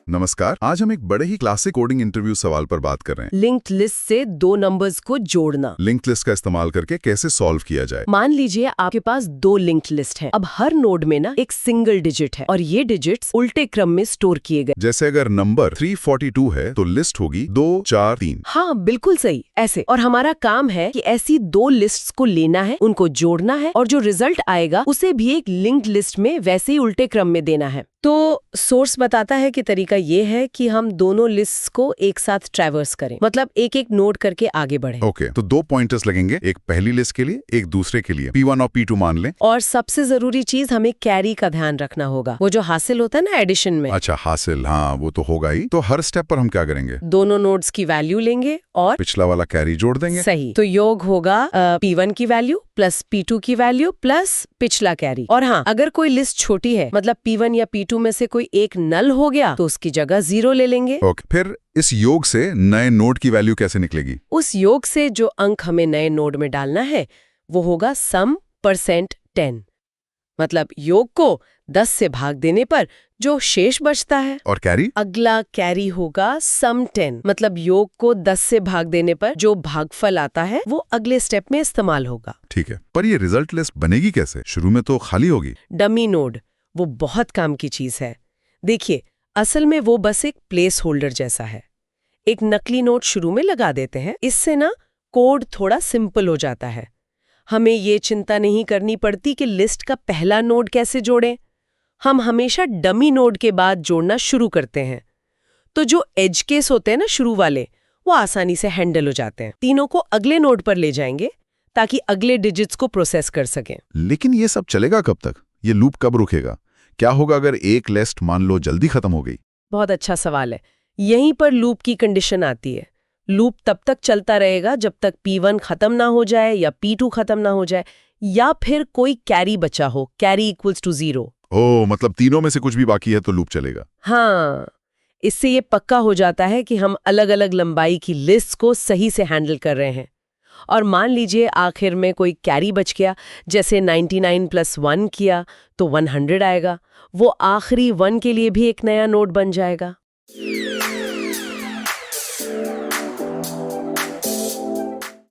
नमस्कार। आज हम एक बड़े ही क्लासिक कोडिंग इंटरव्यू सवाल पर बात कर रहे हैं। लिंक्ड लिस्ट से दो नंबर्स को जोड़ना। लिंक्ड लिस्ट का इस्तेमाल करके कैसे सॉल्व किया जाए। मान लीजिए आपके पास दो लिंक्ड लिस्ट है। अब हर नोड में ना एक सिंगल डिजिट है और ये डिजिट्स उल्टे क्रम में स्टोर किए गए। जैसे अगर नंबर 342 है तो लिस्ट होगी 2 4 3। हाँ, बिल्कुल सही, ऐसे। और हमारा काम है कि ऐसी दो लिस्ट्स को लेना है, उनको जोड़ना है और जो रिजल्ट आएगा उसे भी एक लिंक्ड लिस्ट में वैसे ही उल्टे क्रम में देना है। तो सोर्स बताता है कि तरीका ये है कि हम दोनों लिस्ट्स को एक साथ ट्रैवर्स करें, मतलब एक एक नोड करके आगे बढ़ें। ओके, तो 2 पॉइंटर्स लगेंगे, एक पहली लिस्ट के लिए, एक दूसरे के लिए। P1 और P2 मान लें। और सबसे जरूरी चीज हमें कैरी का ध्यान रखना होगा, वो जो हासिल होता है ना एडिशन में। अच्छा, हासिल, हाँ वो तो होगा ही। तो हर स्टेप पर हम क्या करेंगे? दोनों नोड्स की वैल्यू लेंगे और पिछला वाला कैरी जोड़ देंगे। सही, तो योग होगा P1 की वैल्यू प्लस P2 की वैल्यू प्लस पिछला कैरी। और हाँ, अगर कोई लिस्ट छोटी है, मतलब P1 या P2 में से कोई एक नल हो गया, तो उसकी जगह 0 ले लेंगे। ओके, फिर इस योग से नए नोड की वैल्यू कैसे निकलेगी? उस योग से जो अंक हमें नए नोड में डालना है वो होगा सम %10। मतलब योग को 10 से भाग देने पर जो शेष बचता है। और कैरी? अगला कैरी होगा सम 10, मतलब योग को 10 से भाग देने पर जो भागफल आता है वो अगले स्टेप में इस्तेमाल होगा। ठीक है, पर ये रिजल्ट लिस्ट बनेगी कैसे? शुरू में तो खाली होगी। डमी नोड, वो बहुत काम की चीज है। देखिए, असल में वो बस एक प्लेस होल्डर जैसा है। एक नकली नोड शुरू में लगा देते हैं, इससे ना कोड थोड़ा सिंपल हो जाता है। हमें ये चिंता नहीं करनी पड़ती कि लिस्ट का पहला नोड कैसे जोड़ें। हम हमेशा डमी नोड के बाद जोड़ना शुरू करते हैं। तो जो एज केस होते हैं ना शुरू वाले, वो आसानी से हैंडल हो जाते हैं। तीनों को अगले नोड पर ले जाएंगे ताकि अगले डिजिट्स को प्रोसेस कर सकें। लेकिन ये सब चलेगा कब तक? ये लूप कब रुकेगा? क्या होगा अगर एक लिस्ट मान लो जल्दी खत्म हो गई? बहुत अच्छा सवाल है। यहीं पर लूप की कंडीशन आती है। लूप तब तक चलता रहेगा जब तक P1 खत्म ना हो जाए या P2 खत्म ना हो जाए या फिर कोई कैरी बचा हो, कैरी इक्वल्स टू 0। ओह, मतलब तीनों में से कुछ भी बाकी है तो लूप चलेगा। हाँ, इससे ये पक्का हो जाता है कि हम अलग अलग लंबाई की लिस्ट को सही से हैंडल कर रहे हैं। और मान लीजिए आखिर में कोई कैरी बच गया, जैसे 99 + 1 किया तो 100 आएगा। वो आखिरी 1 के लिए भी एक नया नोड बन जाएगा।